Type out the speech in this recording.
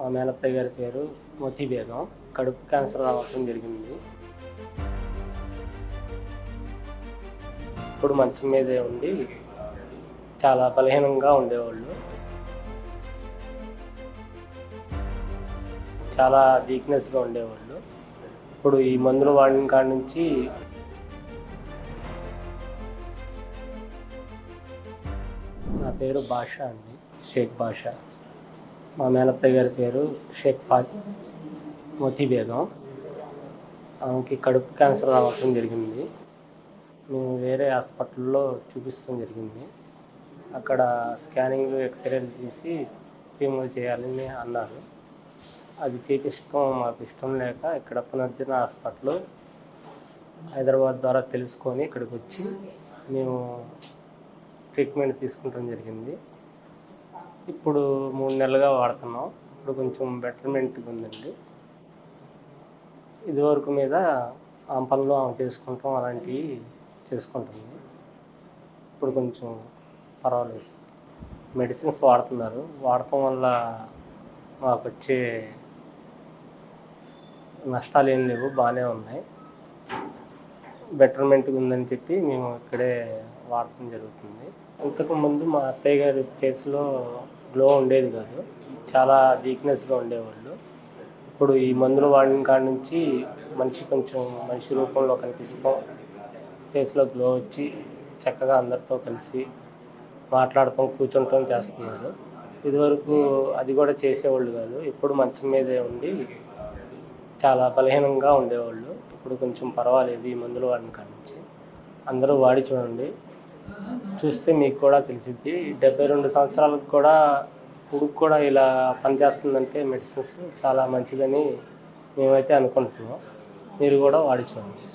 మా మేనత్తయ్య గారి పేరు మోతీ బేగం. కడుపు క్యాన్సర్ రావడం జరిగింది. ఇప్పుడు మంచం మీదే ఉండి చాలా బలహీనంగా ఉండేవాళ్ళు. చాలా వీక్నెస్గా ఉండేవాళ్ళు. ఇప్పుడు ఈ మందులు వాడిన కాడ నుంచి నా పేరు బాషా అండి, షేక్ బాషా. మా మేనత్తయ్య గారి పేరు షేక్ మోతీ బేగం. ఆమెకి కడుపు క్యాన్సర్ రావడం జరిగింది. మేము వేరే హాస్పిటల్లో చూపిస్తాం జరిగింది. అక్కడ స్కానింగ్ ఎక్స్రేలు తీసి రిమూవ్ చేయాలని అన్నారు. అది చేపిస్తాం మాకు ఇష్టం లేక ఇక్కడ పునర్జన హాస్పిటల్ హైదరాబాద్ ద్వారా తెలుసుకొని ఇక్కడికి వచ్చి మేము ట్రీట్మెంట్ తీసుకుంటాం జరిగింది. ఇప్పుడు 3 నెలలుగా వాడుతున్నాం. ఇప్పుడు కొంచెం బెటర్మెంట్గా ఉందండి. ఇదివరకు మీద ఆమె పనులు ఆమె చేసుకుంటాం, అలాంటివి చేసుకుంటుంది. ఇప్పుడు కొంచెం పర్వాలేదు. మెడిసిన్స్ వాడుతున్నారు. వాడటం వల్ల మాకు వచ్చే నష్టాలు ఏం లేవు, బాగానే ఉన్నాయి. బెటర్మెంట్గా ఉందని చెప్పి మేము ఇక్కడే వాడటం జరుగుతుంది. ఇంతకుముందు మా అత్తయ్య గారి ఫేస్లో గ్లో ఉండేది కాదు, చాలా వీక్నెస్గా ఉండేవాళ్ళు. ఇప్పుడు ఈ మందులు వాడిన కాడ నుంచి కొంచెం మనిషి రూపంలో కనిపిస్తాం, ఫేస్లో గ్లో వచ్చి చక్కగా అందరితో కలిసి మాట్లాడటం, కూర్చుంటాం చేస్తున్నారు. ఇదివరకు అది కూడా చేసేవాళ్ళు కాదు. ఇప్పుడు మంచం మీదే ఉండి చాలా బలహీనంగా ఉండేవాళ్ళు. ఇప్పుడు కొంచెం పర్వాలేదు ఈ మందులు వాడిన కాడ నుంచి. అందరూ వాడి చూడండి, చూస్తే మీకు కూడా తెలిసిద్ది. 72 సంవత్సరాలకు కూడా ఉడుకు కూడా ఇలా పనిచేస్తుందంటే మెడిసిన్స్ చాలా మంచిదని మేమైతే అనుకుంటున్నాం. మీరు కూడా వాడి చూడండి.